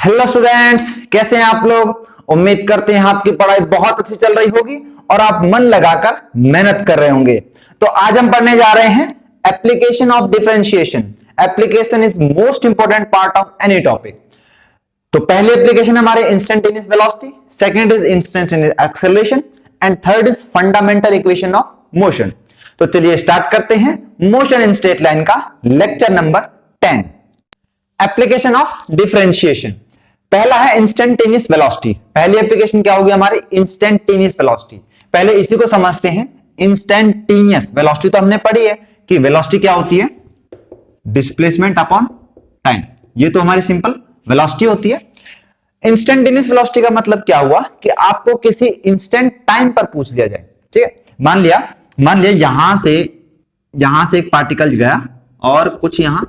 Hello students, कैसे हैं आप लोग। उम्मीद करते हैं आपकी पढ़ाई बहुत अच्छी चल रही होगी और आप मन लगाकर मेहनत कर रहे होंगे। तो आज हम पढ़ने जा रहे हैं application of differentiation. Application is most important part of any topic. तो पहली एप्लीकेशन हमारे instantaneous velocity, second is instantaneous acceleration and third is fundamental equation of motion. तो चलिए स्टार्ट करते हैं मोशन इन स्ट्रेट लाइन का lecture number 10, application of differentiation. पहला है इंस्टेंटेनियस वेलोसिटी। पहली एप्लीकेशन क्या होगी हमारी, इंस्टेंटेनियस वेलोसिटी। पहले इसी को समझते हैं। इंस्टेंटेनियस वेलोसिटी तो हमने पढ़ी है कि वेलोसिटी क्या होती है, डिस्प्लेसमेंट अपॉन टाइम। ये तो हमारी सिंपल वेलोसिटी होती है। इंस्टेंटेनियस वेलोसिटी का मतलब क्या हुआ कि आपको किसी इंस्टेंट टाइम पर पूछ लिया जाए। ठीक है, मान लिया यहां से एक पार्टिकल गया और कुछ यहां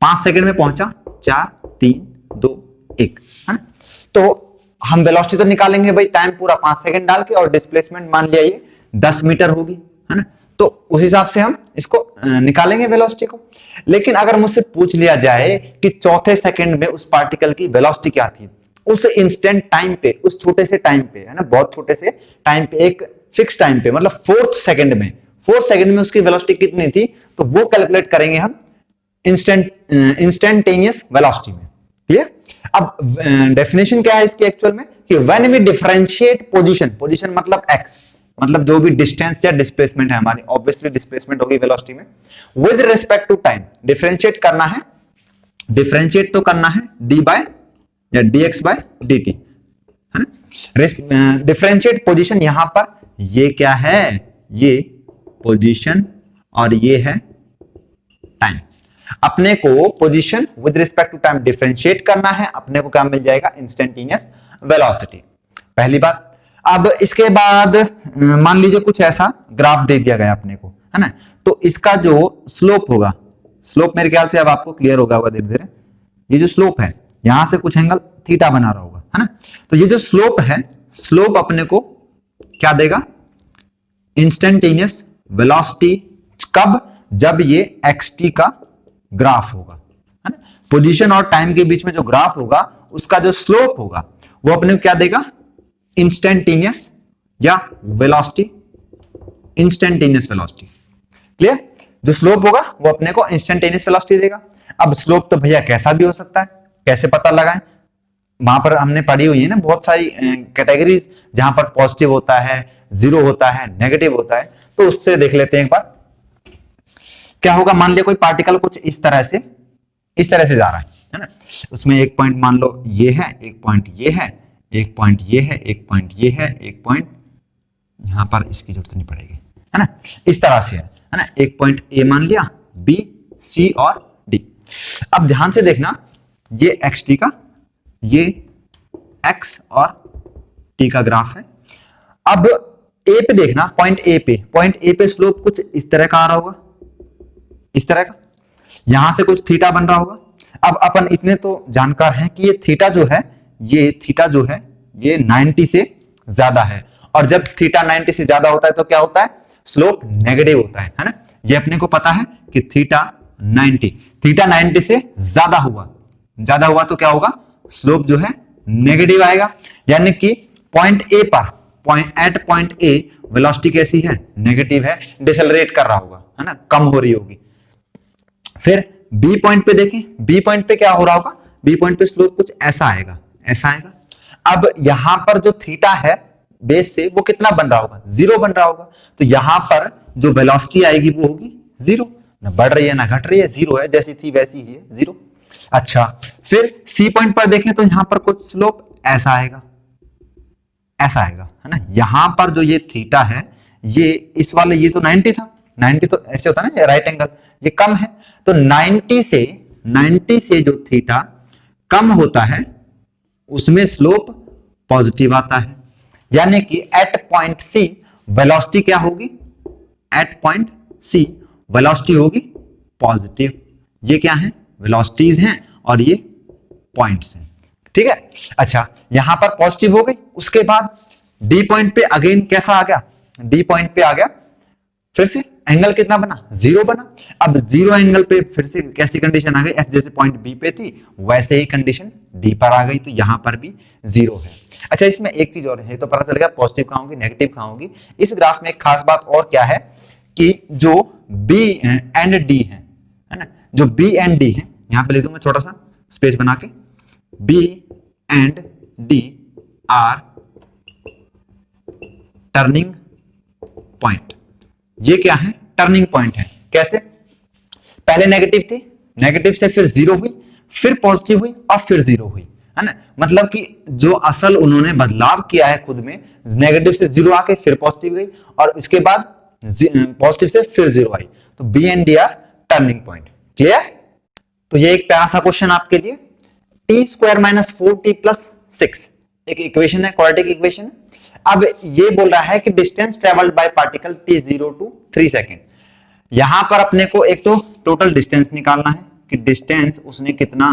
5 सेकंड में पहुंचा, 4 3 2 1, है ना। तो हम वेलोसिटी तो निकालेंगे भाई, टाइम पूरा 5 सेकंड डाल के, और डिस्प्लेसमेंट मान लिया ये 10 मीटर होगी, है ना। तो उस हिसाब से हम इसको निकालेंगे वेलोसिटी को। लेकिन अगर मुझसे पूछ लिया जाए कि चौथे सेकंड में उस पार्टिकल की वेलोसिटी क्या थी, उस इंस्टेंट टाइम पे, उस छोटे से टाइम पे, है ना, बहुत छोटे से टाइम पे, एक फिक्स टाइम पे, मतलब 4th सेकंड में उसकी वेलोसिटी कितनी थी, तो वो कैलकुलेट करेंगे हम इंस्टेंटेनियस वेलोसिटी में। क्लियर। अब डेफिनेशन क्या है इसकी एक्चुअल में कि व्हेन वी डिफरेंशिएट पोजीशन मतलब x, मतलब जो भी डिस्टेंस या डिस्प्लेसमेंट है हमारी, ऑब्वियसली डिस्प्लेसमेंट होगी वेलोसिटी में, with respect to time. Differentiate तो करना है dy या dx बाय dt, है ना। डिफरेंशिएट पोजीशन, यहां पर ये क्या है, ये पोजीशन और ये है टाइम। अपने को position with respect to time differentiate करना है, अपने को क्या मिल जाएगा, इंस्टेंटेनियस वेलोसिटी। पहली बात। अब इसके बाद मान लीजिए कुछ ऐसा ग्राफ दे दिया गया अपने को, है ना। तो इसका जो स्लोप होगा, स्लोप मेरे ख्याल से अब आपको क्लियर होगा धीरे धीरे। ये जो स्लोप है, यहां से कुछ एंगल थीटा बना रहा होगा, है ना। तो ये जो स्लोप है, स्लोप अपने को क्या देगा, इंस्टेंटेनियस वेलोसिटी। कब, जब ये xt का ग्राफ होगा, है ना। पोजीशन और टाइम के बीच में जो ग्राफ होगा, उसका जो स्लोप होगा वो अपने को क्या देगा, इंस्टेंटेनियस या वेलोसिटी, इंस्टेंटेनियस वेलोसिटी। क्लियर। जो स्लोप होगा वो अपने को इंस्टेंटेनियस वेलोसिटी देगा। अब स्लोप तो भैया कैसा भी हो सकता है, कैसे पता लगाएं। वहां पर हमने पढ़ी हुई है ना बहुत सारी कैटेगरीज, जहां पर पॉजिटिव होता है, 0 होता है, नेगेटिव होता है। तो उससे देख लेते हैं एक बार क्या होगा। मान लिया कोई पार्टिकल कुछ इस तरह से जा रहा है ना। उसमें एक पॉइंट मान लो ये है, एक पॉइंट ये है, एक पॉइंट ये है, एक पॉइंट ये है, एक पॉइंट यहां पर, इसकी जरूरत नहीं पड़ेगी, है ना। इस तरह से है ना। एक पॉइंट ए मान लिया, बी, सी और डी। अब ध्यान से देखना, ये xt का, ये x और t का ग्राफ है। अब ए पे देखना, पॉइंट ए पे स्लोप कुछ इस तरह का आ रहा होगा, इस तरह का, यहां से कुछ थीटा बन रहा होगा। अब अपन इतने तो जानकार हैं कि ये थीटा जो है, ये 90 से ज्यादा है। और जब थीटा 90 से ज्यादा होता है तो क्या होता है, स्लोप नेगेटिव होता है ना। ये अपने को पता है कि थीटा 90 से ज्यादा हुआ तो क्या होगा, स्लोप जो है नेगेटिव आएगा। यानी कि पॉइंट ए वेलोसिटी कैसी है, नेगेटिव है, डिसेलरेट कर रहा होगा, है ना, कम हो रही होगी। फिर बी पॉइंट पे देखें, बी पॉइंट पे क्या हो रहा होगा, बी पॉइंट पे स्लोप कुछ ऐसा आएगा। अब यहां पर जो थीटा है बेस से, वो कितना बन रहा होगा, 0 बन रहा होगा। तो यहां पर जो वेलोसिटी आएगी वो होगी 0, ना बढ़ रही है ना घट रही है, 0 है, जैसी थी वैसी ही है, 0। अच्छा, फिर सी पॉइंट पर देखें तो यहां पर कुछ स्लोप ऐसा आएगा, है ना। यहां पर जो ये थीटा है, ये इस वाले, ये तो 90 था, 90 तो ऐसे होता है ना, राइट एंगल, ये कम है। तो 90 से जो थीटा कम होता है, उसमें स्लोप पॉजिटिव आता है। यानी कि एट पॉइंट सी वेलोसिटी क्या होगी, एट पॉइंट सी वेलोसिटी होगी पॉजिटिव। ये क्या है, वेलोसिटीज हैं और ये पॉइंट्स हैं, ठीक है। अच्छा, यहां पर पॉजिटिव हो गई। उसके बाद डी पॉइंट पे अगेन कैसा आ गया, डी पॉइंट पे आ गया फिर से एंगल कितना बना, 0 बना। अब 0 एंगल पे फिर से कैसी कंडीशन आ गई, एस जैसे पॉइंट बी पे थी वैसे ही कंडीशन डी पर आ गई, तो यहां पर भी 0 है। अच्छा, इसमें एक चीज और है, तो पता चलेगा पॉजिटिव कहां होगी, नेगेटिव कहां होगी। इस ग्राफ में एक खास बात और क्या है कि जो बी एंड डी है ना, जो बी एंड डी है, यहां पे लिख दूं मैं छोटा सा स्पेस बना के, B and D are turning point. ये क्या है, टर्निंग पॉइंट है। कैसे, पहले नेगेटिव थी, नेगेटिव से फिर 0 हुई, फिर पॉजिटिव हुई और फिर 0 हुई, है ना। मतलब कि जो असल उन्होंने बदलाव किया है खुद में, नेगेटिव से 0 आके फिर पॉजिटिव गई और इसके बाद पॉजिटिव से फिर 0 आई, तो B and D are turning point. Clear. तो ये एक प्यारा सा क्वेश्चन आपके लिए, T square minus 4t plus 6 एक इक्वेशन है, क्वाड्रेटिक इक्वेशन। अब ये बोल रहा है कि distance travelled by particle t0 to 3 second. यहां पर अपने को एक तो टोटल डिस्टेंस निकालना है कि डिस्टेंस उसने कितना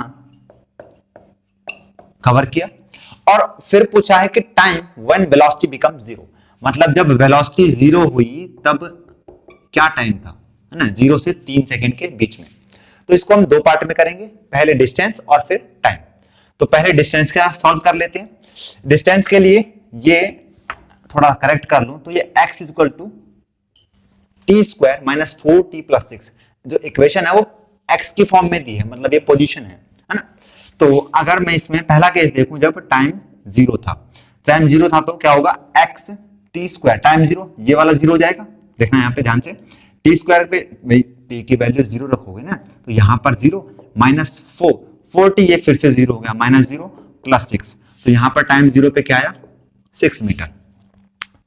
कवर किया, और फिर पूछा है कि टाइम व्हेन वेलोसिटी बिकम 0, मतलब जब वेलोसिटी 0 हुई तब क्या टाइम था, है ना, 0 से 3 सेकेंड के बीच में। तो इसको हम 2 पार्ट में करेंगे, पहले डिस्टेंस और फिर टाइम। तो पहले डिस्टेंस का सॉल्व कर लेते हैं। डिस्टेंस के लिए ये थोड़ा करेक्ट कर लूं तो ये x equal to T square minus 4t plus 6, जो इक्वेशन है वो x की फॉर्म में दी है, मतलब ये पोजीशन है ना। तो अगर मैं इसमें पहला केस देखूं, जब टाइम 0 था, टाइम 0 था तो क्या होगा, x टी स्क्वायर टाइम 0, ये वाला 0 हो जाएगा, देखना यहाँ पे ध्यान से, टी स्क्वायर पे भाई टी की वैल्यू 0 रखोगे ना, तो यहाँ पर 0 माइनस 4t, ये फिर से 0 हो गया, माइनस 0 प्लस 6, तो यहाँ पर टाइम 0 पे क्या आया, 6 मीटर।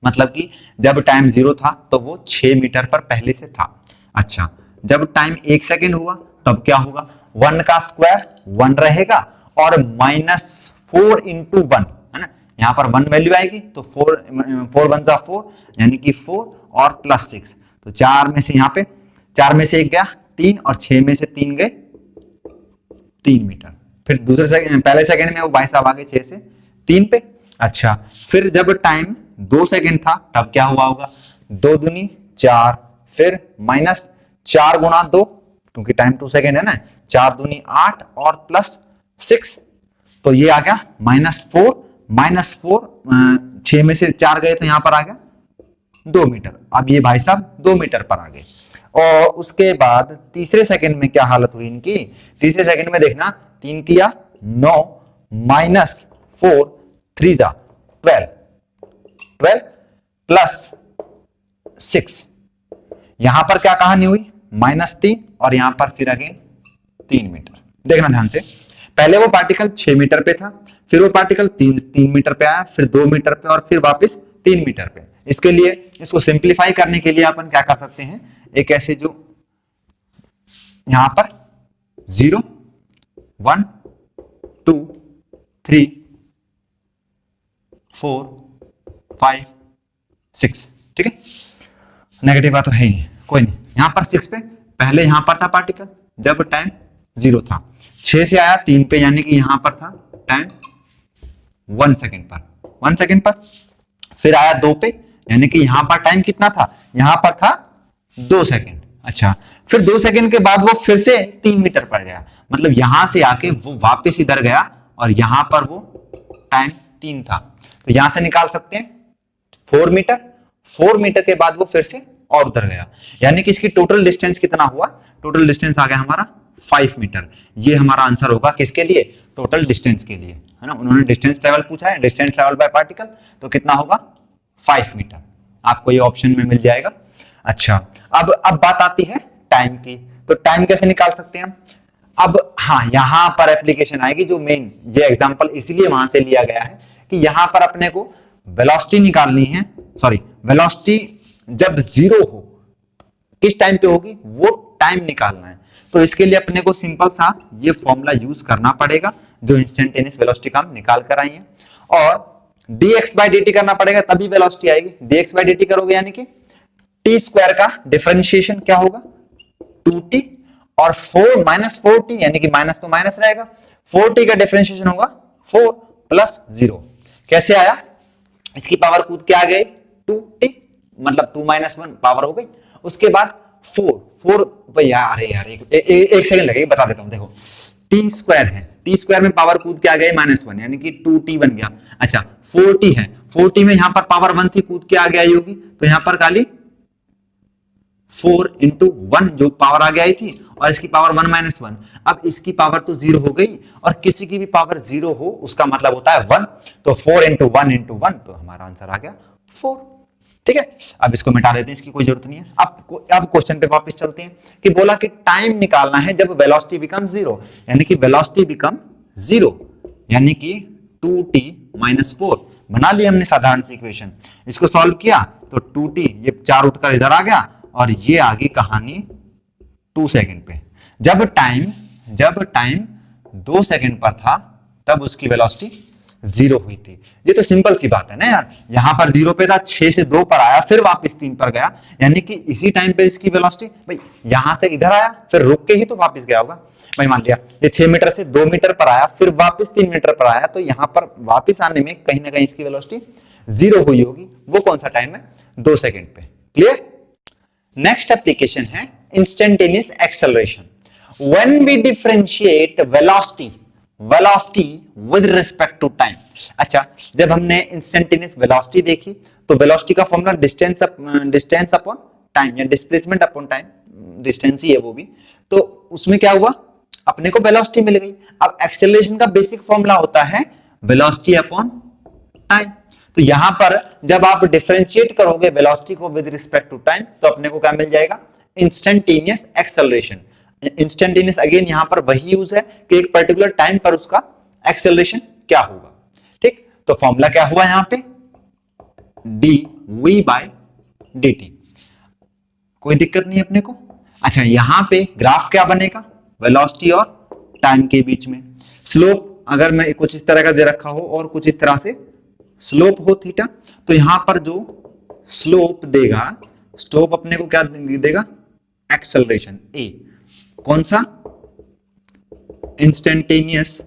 मतलब कि जब टाइम 0 था तो वो 6 मीटर पर पहले से था। अच्छा, जब टाइम 1 सेकेंड हुआ तब क्या होगा, 1 का स्क्वायर 1 रहेगा और माइनस 4 इंटू 1, है ना, यहाँ पर 1 वैल्यू आएगी तो 4 1 जा 4 यानी कि 4 और प्लस 6, तो 4 में से यहाँ पे 4 में से 1 गया 3 और 6 में से 3 गए 3 मीटर। फिर दूसरे सेकंड, पहले सेकंड में वो भाई साहब आगे 6 से 3 पे। अच्छा, फिर जब टाइम 2 सेकंड था तब क्या हुआ होगा, 2 दूनी 4, फिर माइनस 4 गुना 2, क्योंकि टाइम 2 सेकंड है ना, 4 दूनी 8 और प्लस 6, तो ये आ गया माइनस 4 6 में से 4 गए तो यहां पर आ गया 2 मीटर। अब ये भाई साहब 2 मीटर पर आ गए। और उसके बाद तीसरे सेकंड में क्या हालत हुई इनकी, तीसरे सेकंड में देखना, 3 किया 9 माइनस 4 3 जा 12 प्लस 6, यहां पर क्या कहानी हुई, -3 और यहां पर फिर अगेन 3 मीटर। देखना ध्यान से, पहले वो पार्टिकल 6 मीटर पे था, फिर वो पार्टिकल 3 मीटर पे आया, फिर 2 मीटर पे और फिर वापस 3 मीटर पे। इसके लिए इसको सिंप्लीफाई करने के लिए अपन क्या कर सकते हैं, एक ऐसे जो यहां पर 0 1 2 3 4 5 6, ठीक है, नेगेटिव बात तो है ही, कोई नहीं। यहां पर 6 पे, पहले यहां पर था पार्टिकल जब टाइम 0 था, 6 से आया 3 पे यानी कि यहां पर था टाइम 1 सेकेंड पर, 1 सेकेंड पर, फिर आया 2 पे यानी कि यहां पर टाइम कितना था, यहां पर था 2 सेकेंड। अच्छा, फिर 2 सेकेंड के बाद वो फिर से 3 मीटर पर गया, मतलब यहां से आके वो वापस इधर गया और यहां पर वो टाइम 3 था, तो यहां से निकाल सकते हैं 4 मीटर, 4 मीटर के बाद वो फिर से और उधर गया, यानी कि इसकी टोटल डिस्टेंस कितना हुआ, टोटल डिस्टेंस आ गया हमारा 5 मीटर। ये हमारा आंसर होगा किसके लिए, टोटल डिस्टेंस के लिए, है ना। उन्होंने डिस्टेंस ट्रेवल पूछा है, डिस्टेंस ट्रेवल बाय पार्टिकल, तो कितना होगा 5 मीटर, आपको ये ऑप्शन में मिल जाएगा। अच्छा, अब बात आती है टाइम की, तो टाइम कैसे निकाल सकते हैं हम। अब हाँ, यहां पर एप्लीकेशन आएगी, जो मेन ये एग्जांपल इसलिए वहां से लिया गया है कि यहां पर अपने को वेलोसिटी निकालनी है, सॉरी वेलोसिटी जब 0 हो किस टाइम पे होगी वो टाइम निकालना है। तो इसके लिए अपने को सिंपल सा ये फॉर्मूला यूज करना पड़ेगा जो इंस्टेंटेनियस वेलोसिटी का हम निकाल कर आई है, और dx/dt करना पड़ेगा तभी वेलोसिटी आएगी। dx/dt करोगे यानी कि टी स्क्वायर का डिफरेंशिएशन क्या होगा 2t, और 4 माइनस 4t यानी कि माइनस तो माइनस रहेगा, 4t का डिफरेंशिएशन होगा 4 प्लस 0। कैसे आया, इसकी पावर कूद के आ गई 2t, मतलब 2 - 1 पावर हो गई, उसके बाद 4 भैया, अरे यार एक सेकंड लगेगा, बता देता हूं। देखो टी स्क्वायर है, टी स्क्वायर में पावर कूद के आ गया -1 यानी कि 2t बन गया। अच्छा 4t है, 4t में यहां पर पावर 1 थी, कूद के आ गया होगी, तो यहां पर खाली 4 × 1 जो पावर आ गई थी, और इसकी पावर 1 - 1। अब इसकी पावर तो 0 हो गई, और किसी की भी पावर 0 हो उसका मतलब होता है 1, तो 4 × 1 × 1, तो हमारा आंसर आ गया 4। ठीक है, अब इसको मिटा देते हैं, इसकी कोई जरूरत नहीं है। अब क्वेश्चन पे वापस चलते हैं कि बोला कि टाइम निकालना है जब वेलोसिटी बिकम 0, यानी कि वेलोसिटी बिकम 0 यानी कि 2t - 4 बना लिया हमने साधारण सी इक्वेशन। इसको सॉल्व किया तो 2t, ये 4 उठकर इधर आ गया, और ये आ गई कहानी 2 सेकंड पे। जब टाइम 2 सेकंड पर था तब उसकी वेलोसिटी 0 हुई थी। ये तो सिंपल सी बात है ना यार, यहां पर 0 पे था, 6 से 2 पर आया, फिर वापस 3 पर गया, यानी कि इसी टाइम पे इसकी वेलोसिटी भाई यहां से इधर आया, फिर रुक के ही तो वापस गया होगा। भाई मान लिया ये 6 मीटर से 2 मीटर पर आया, फिर वापस 3 मीटर पर आया, तो यहां पर वापस आने में कहीं ना कहीं इसकी वेलोसिटी 0 हुई होगी। वो कौन सा टाइम है? 2 सेकंड पे। क्लियर? नेक्स्ट एप्लीकेशन है instantaneous acceleration. When we differentiate velocity with respect to time. अच्छा, जब हमने इंस्टेंटेनियस वेलोसिटी देखी तो वेलोसिटी का फॉर्मूला डिस्टेंस अपॉन टाइम या डिस्प्लेसमेंट अपॉन टाइम, डिस्टेंस ही है वो भी, तो उसमें क्या हुआ, अपने को वेलोसिटी मिल गई। अब एक्सेलरेशन का बेसिक फॉर्मूला होता है वेलोसिटी अपॉन टाइम। तो यहां पर जब आप डिफरेंशिएट करोगे वेलोसिटी को विद रिस्पेक्ट टू टाइम, तो अपने को क्या मिल जाएगा? Instantaneous acceleration. इंस्टेंटेनियस अगेन यहां पर वही यूज है कि एक पर्टिकुलर टाइम पर उसका एक्सेलरेशन क्या होगा। ठीक, तो फॉर्मूला क्या हुआ यहां पे? dv/dt। कोई दिक्कत नहीं अपने को। अच्छा, यहां पे ग्राफ क्या बनेगा? वेलोसिटी और टाइम के बीच में स्लोप अगर मैं कुछ इस तरह का दे रखा हो और कुछ इस तरह से स्लोप हो थीटा, तो यहां पर जो स्लोप देगा, स्लोप अपने को क्या देगा? एक्सेलरेशन ए। कौन सा? Instantaneous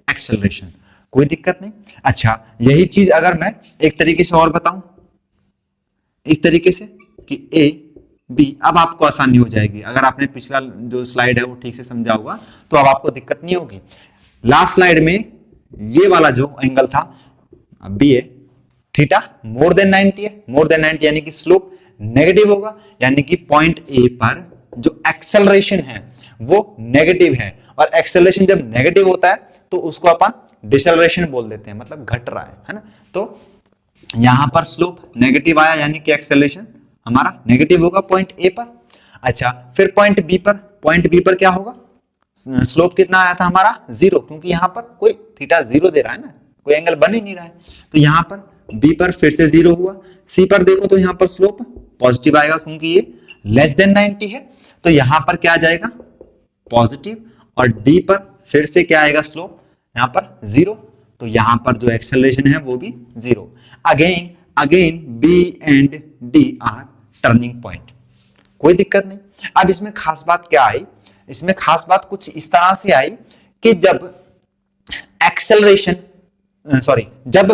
acceleration. कोई दिक्कत नहीं। अच्छा, यही चीज अगर मैं एक तरीके से और बताऊं, इस तरीके से कि ए बी, अब आपको आसानी हो जाएगी। अगर आपने पिछला जो स्लाइड है वो ठीक से समझा होगा तो अब आपको दिक्कत नहीं होगी। लास्ट स्लाइड में ये वाला जो एंगल था बी ए, थीटा मोर देन 90 है, मोर देन 90 यानी कि स्लोप नेगेटिव होगा, यानी कि पॉइंट ए पर जो एक्सेलरेशन है वो नेगेटिव है, और एक्सेलरेशन जब नेगेटिव होता है तो उसको अपन डिसेलरेशन बोल देते हैं, मतलब घट रहा है ना। तो यहां पर स्लोप नेगेटिव आया, यानी कि एक्सेलरेशन हमारा नेगेटिव होगा पॉइंट ए पर। अच्छा, फिर पॉइंट बी पर क्या होगा? स्लोप कितना आया था हमारा? 0, क्योंकि यहां पर कोई थीटा 0 दे रहा है ना, कोई एंगल बन ही नहीं रहा है, तो यहां पर बी पर फिर से 0 हुआ। सी पर देखो तो यहां पर स्लोप पॉजिटिव आएगा, क्योंकि ये लेस देन 90 है, तो यहां पर क्या आ जाएगा? पॉजिटिव। और डी पर फिर से क्या आएगा? स्लोप यहां पर 0, तो यहां पर जो एक्सेलरेशन है वो भी 0। Again B and D are turning point. कोई दिक्कत नहीं। अब इसमें खास बात क्या आई? इसमें खास बात कुछ इस तरह से आई कि जब एक्सेलरेशन जब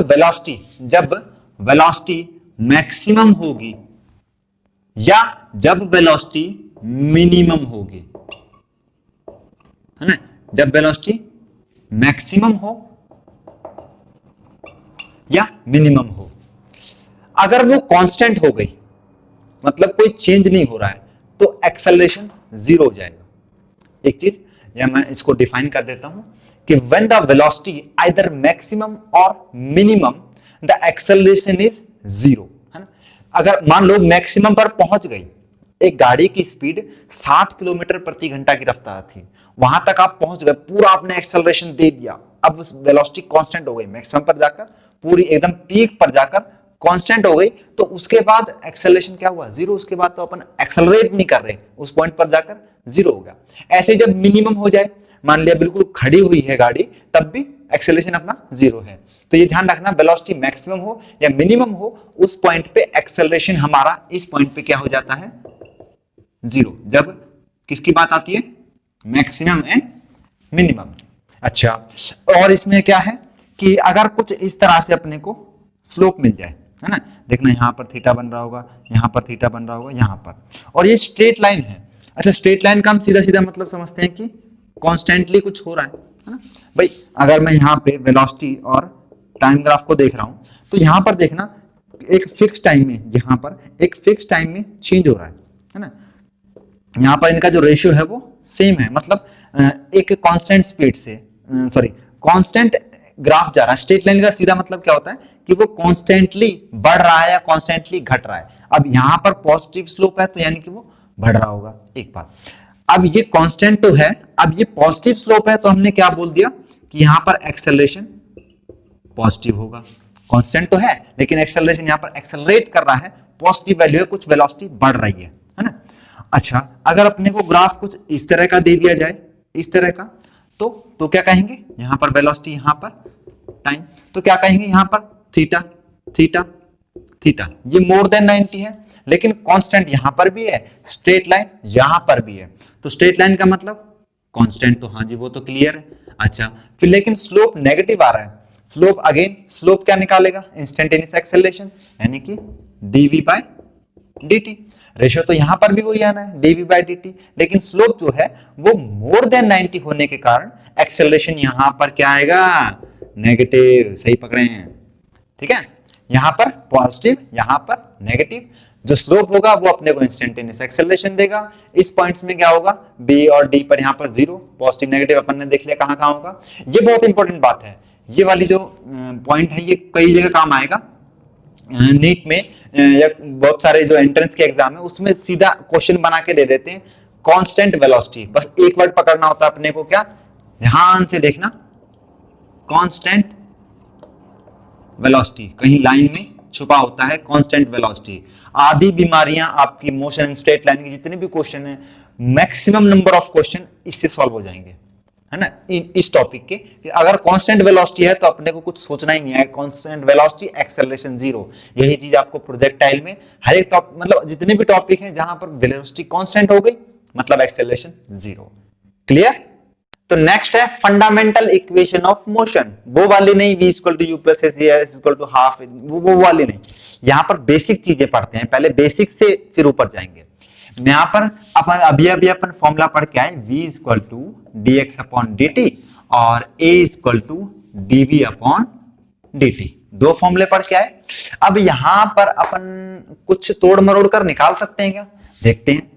वेलोसिटी मैक्सिमम होगी या जब वेलोसिटी मिनिमम होगी, है ना, जब वेलोसिटी मैक्सिमम हो या मिनिमम हो, अगर वो कांस्टेंट हो गई, मतलब कोई चेंज नहीं हो रहा है, तो एक्सेलरेशन 0 हो जाएगा। एक चीज या मैं इसको डिफाइन कर देता हूं कि when the velocity either maximum और मिनिमम द एक्सेलरेशन इज 0, है ना। अगर मान लो मैक्सिमम पर पहुंच गई, एक गाड़ी की स्पीड 60 किलोमीटर प्रति घंटा की रफ्तार थी, वहां तक आप पहुंच गए, पूरा आपने एक्सेलरेशन दे दिया, अब उस वेलोसिटी कांस्टेंट हो गई, मैक्सिमम पर जाकर पूरी एकदम पीक पर जाकर कांस्टेंट हो गई, तो उसके बाद एक्सेलरेशन क्या हुआ? 0। उसके बाद तो अपन एक्सेलरेट नहीं कर रहे, उस पॉइंट पर जाकर 0 हो गया। ऐसे जब मिनिमम हो जाए, मान लिया बिल्कुल खड़ी हुई है गाड़ी, तब भी एक्सेलरेशन अपना 0 है। तो ये ध्यान रखना, वेलोसिटी मैक्सिमम हो या मिनिमम हो, उस पॉइंट पे एक्सेलरेशन हमारा इस पॉइंट पे क्या हो जाता है? 0। जब किसकी बात आती है? Maximum and minimum. अच्छा, और इसमें क्या है कि अगर कुछ इस तरह से अपने को स्लोप मिल जाए, है ना। देखना यहाँ पर थीटा बन रहा होगा, यहाँ पर थीटा बन रहा होगा, यहाँ पर, और ये स्ट्रेट लाइन है। अच्छा, स्ट्रेट लाइन का हम सीधा सीधा मतलब समझते हैं कि कॉन्स्टेंटली कुछ हो रहा है ना भाई। अगर मैं यहाँ पे वेलोसिटी और टाइम ग्राफ को देख रहा हूँ तो यहाँ पर देखना एक फिक्स टाइम में, यहाँ पर एक फिक्स टाइम में चेंज हो रहा है ना। यहाँ पर इनका जो रेशियो है वो सेम है, मतलब एक कांस्टेंट स्पीड से, सॉरी कांस्टेंट ग्राफ जा रहा है। स्ट्रेट लाइन का सीधा मतलब क्या होता है कि वो कांस्टेंटली बढ़ रहा है या कांस्टेंटली घट रहा है। अब यहाँ पर पॉजिटिव स्लोप है तो यानी कि वो बढ़ रहा होगा, एक बात। अब ये कांस्टेंट तो है, अब ये पॉजिटिव स्लोप है तो हमने क्या बोल दिया कि यहाँ पर एक्सेलरेशन पॉजिटिव होगा। कांस्टेंट तो है लेकिन एक्सेलरेशन यहाँ पर एक्सेलरेट कर रहा है, पॉजिटिव वैल्यू है, कुछ वेलोसिटी बढ़ रही है ना। अच्छा, अगर अपने को ग्राफ कुछ इस तरह का दे दिया जाए, इस तरह का, तो क्या कहेंगे, यहाँ पर वेलोसिटी, यहाँ पर टाइम, तो क्या कहेंगे यहाँ पर थीटा थीटा थीटा, ये मोर देन 90 है, लेकिन कांस्टेंट यहां पर भी है, स्ट्रेट लाइन यहां पर भी है, तो स्ट्रेट लाइन का मतलब कांस्टेंट, तो हाँ जी वो तो क्लियर है। अच्छा, फिर लेकिन स्लोप नेगेटिव आ रहा है, स्लोप अगेन, स्लोप क्या निकालेगा, इंस्टेंटेनियस एक्सेलरेशन, यानी कि dv बाय dt। रेशियो तो यहां पर भी वही आना है, dv बाय dt, लेकिन स्लोप जो है वो मोर देन 90 होने के कारण एक्सेलरेशन यहां पर क्या आएगा, नेगेटिव। सही पकड़े हैं, ठीक है, यहां पर पॉजिटिव, यहां पर नेगेटिव। जो स्लोप होगा वो अपने को इंस्टेंटेनियस एक्सेलरेशन देगा। इस पॉइंट्स में क्या होगा, बी और डी पर, यहां पर जीरो, पॉजिटिव नेगेटिव अपन ने देख लिया कहां कहां होगा। ये बहुत इंपॉर्टेंट बात है, ये वाली जो पॉइंट है ये कई जगह काम आएगा, नीट में या बहुत सारे जो एंट्रेंस के एग्जाम है उसमें सीधा क्वेश्चन बना के दे देते हैं, कांस्टेंट वेलोसिटी, बस एक वर्ड पकड़ना होता है अपने को, क्या, ध्यान से देखना, कांस्टेंट वेलोसिटी, कहीं लाइन में छुपा होता है कांस्टेंट वेलोसिटी। आधी बीमारियां आपकी मोशन इन स्ट्रेट लाइन की जितने भी क्वेश्चन है, मैक्सिमम नंबर ऑफ क्वेश्चन इससे सॉल्व हो जाएंगे, है ना, इस टॉपिक के। अगर कांस्टेंट वेलोसिटी है तो अपने को कुछ सोचना ही नहीं है, कांस्टेंट वेलोसिटी एक्सेलरेशन जीरो, यही चीज आपको प्रोजेक्टाइल में हर एक टॉपिक, मतलब जितने भी टॉपिक हैं जहां पर वेलोसिटी कांस्टेंट हो गई मतलब एक्सेलरेशन जीरो। क्लियर। तो नेक्स्ट है फंडामेंटल इक्वेशन ऑफ मोशन, वो वाली नहीं, v equal to U plus S equal to half, वो वाली नहीं। यहां पर बेसिक चीजें पढ़ते हैं, पहले बेसिक से फिर ऊपर जाएंगे। यहां पर अभी अपन फॉर्मूला पढ़ के आए, v equal to D X upon D T और a equal to D V upon D T, दो फॉर्मूले पढ़ के आए। अब यहां पर अपन कुछ तोड़ मरोड़ कर निकाल सकते हैं क्या, देखते हैं,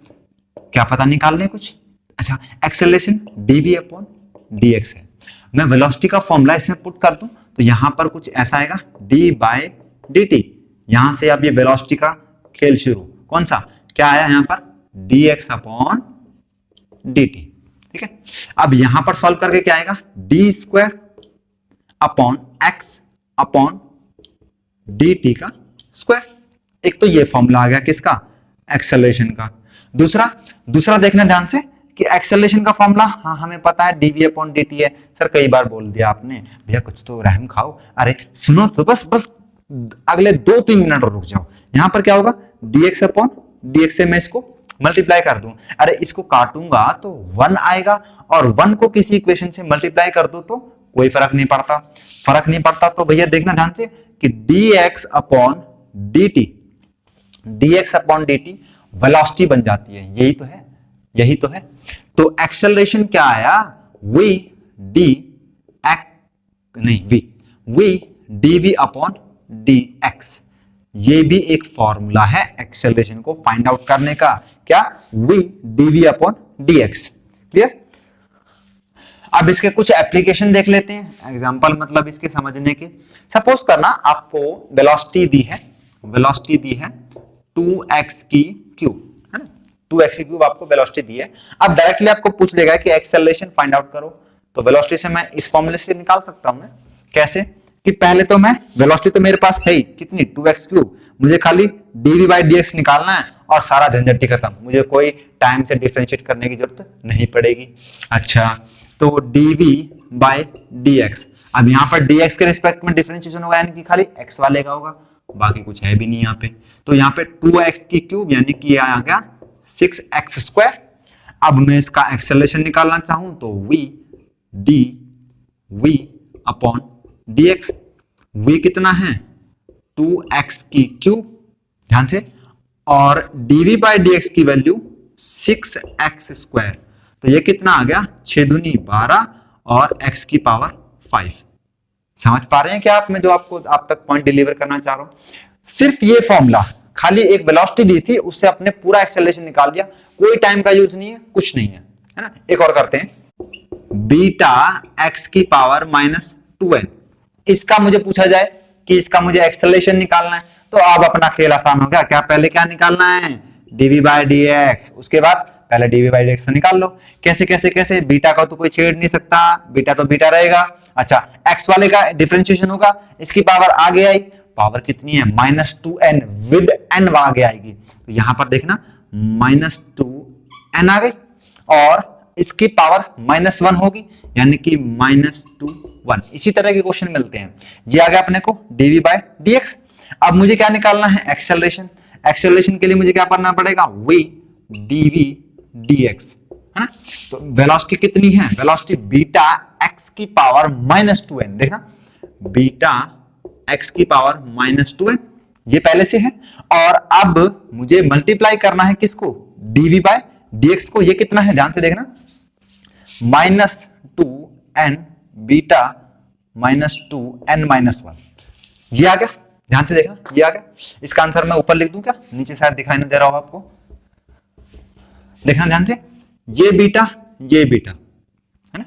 क्या पता निकाल लें कुछ। अच्छा, एक्सेलरेशन dv अपॉन dx है, मैं वेलोसिटी का फॉर्मूला इसमें पुट कर दूं तो यहां पर कुछ ऐसा आएगा, d बाय dt। यहां से अब ये वेलोसिटी का खेल शुरू, कौन सा, क्या आया यहां पर, dx अपॉन dt, ठीक है। अब यहां पर सॉल्व करके क्या आएगा, d square upon x upon dt का स्क्वायर। एक तो ये फॉर्मूला आ गया किसका, एक्सेलरेशन का। दूसरा देखना ध्यान से कि एक्सेलरेशन का फॉर्मूला, हाँ हमें पता है dv अपॉन dt है। सर कई बार बोल दिया आपने, भैया कुछ तो रहम खाओ, अरे सुनो तो, बस अगले 2-3 मिनट और रुक जाओ। यहां पर क्या होगा, dx अपॉन dx से मैं इसको मल्टीप्लाई कर दूं, अरे इसको काटूंगा तो 1 आएगा, और 1 को किसी इक्वेशन से मल्टीप्लाई कर दो तो कोई फर्क नहीं पड़ता। तो भैया देखना ध्यान से कि dx अपॉन dt वेलोसिटी बन जाती है, यही तो है। तो एक्सेलरेशन क्या आया, v dv अपॉन dx। ये भी एक फॉर्मूला है एक्सेलरेशन को फाइंड आउट करने का, क्या, v dv upon dx। Clear. अब इसके कुछ एप्लीकेशन देख लेते हैं, एग्जांपल मतलब इसके समझने के। सपोज करना आपको वेलोसिटी दी है 2x की क्यूब, 2x की क्यूब आपको वेलोसिटी दी है। अब डायरेक्टली आपको पूछ लेगा कि एक्सेलरेशन फाइंड आउट करो, तो वेलोसिटी से मैं इस फॉर्मूले से निकाल सकता हूं। मैं कैसे, कि पहले तो मैं वेलोसिटी तो मेरे पास है ही, कितनी, 2x क्यूब, मुझे खाली dv बाई dx निकालना है और सारा झंझट ही खत्म, मुझे कोई टाइम से डिफरेंशिएट करने की जरूरत नहीं पड़ेगी। अच्छा, तो dv बाई dx, अब यहाँ पर dx के रिस्पेक्ट में डिफरेंशिएशन होगा, यानी कि खाली x वाले का होगा, बाकी कुछ है भी नहीं यहाँ पे। तो यहाँ पे 2x की क्यूब यानी कि ये आ गया 6x स्क्वायर। अब मैं इसका एक्सेलरेशन निकालना चाहूं तो v अपॉन dx, v कितना है 2x की क्यूब, ध्यान से, और dv बाई dx की वैल्यू 6x स्क्वायर। तो ये कितना आ गया, 6 दूनी 12 और x की पावर 5। समझ पा रहे हैं क्या आप, मैं जो आपको आप तक पॉइंट डिलीवर करना चाह रहा हूं। सिर्फ ये फॉर्मूला, खाली एक वेलोसिटी दी थी, उससे अपने पूरा एक्सेलरेशन निकाल दिया, कोई टाइम का यूज नहीं है, कुछ नहीं है ना। एक और करते हैं, बीटा x की पावर -2n। इसका मुझे पूछा जाए कि इसका मुझे एक्सेलरेशन निकालना है, तो अब अपना खेल आसान हो गया। क्या पहले क्या निकालना है, dv बाई dx, उसके बाद पहले dv बाई dx निकाल लो। कैसे कैसे कैसे, बीटा का तो कोई छेड़ नहीं सकता, बीटा तो बीटा रहेगा। अच्छा, x वाले का डिफरेंशिएशन होगा, इसकी पावर आगे आई, पावर कितनी है, -2n विद n आगे आएगी। तो यहां पर देखना -2n आ गई, और इसकी पावर -1 होगी, यानी कि -2 1। इसी तरह के क्वेश्चन मिलते हैं। ये आ गया अपने को dv बाई dx। अब मुझे क्या निकालना है, एक्सेलरेशन। एक्सेलरेशन के लिए मुझे क्या करना पड़ेगा, v dv dx, है ना। तो वेलोसिटी कितनी है, वेलोसिटी बीटा x की पावर -2n, देखना बीटा x की पावर -2n, ये पहले से है। और अब मुझे मल्टीप्लाई करना है किसको, dv बाय dx को। ये कितना है, ध्यान से देखना, -2n बीटा -2n -1, ये आ गया। ध्यान से देखना, ये आ गया। इसका आंसर मैं ऊपर लिख दूं क्या, नीचे शायद दिखाई नहीं दे रहा हो आपको, देखना ध्यान से, ये बीटा है ना।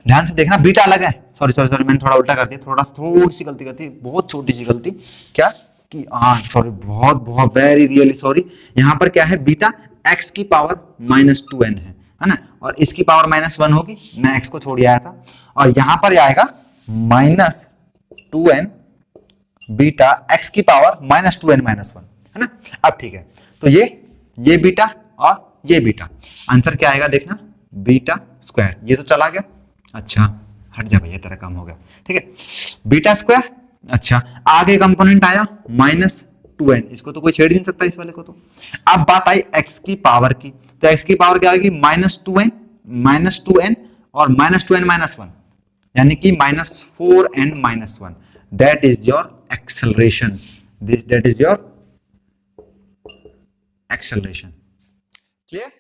ध्यान से देखना, बीटा अलग है, सॉरी मैंने थोड़ा उल्टा कर दिया, थोड़ी सी गलती करती, बहुत छोटी सी गलती, क्या कि सॉरी, बहुत वेरी रियली सॉरी। यहां पर क्या है, बीटा x की पावर -2n है ना, और इसकी पावर -1 होगी, मैं x को छोड़ आया था, और यहां पर आएगा -2n बीटा x की पावर -2n -1, है ना। अब ठीक है, तो ये बीटा और ये बीटा, आंसर क्या आएगा देखना, बीटा स्क्वायर। ये तो चला गया, अच्छा हट जा भैया, तेरा काम हो गया, ठीक है, बीटा स्क्वायर। अच्छा, आगे कंपोनेंट आया -2n, इसको तो कोई छेड़ नहीं सकता, इस वाले को तो। अब बात आई x की पावर की, तो x की पावर क्या आएगी, -2n और -2n -1, यानी कि -4n -1। That is your acceleration, that is your acceleration. Clear.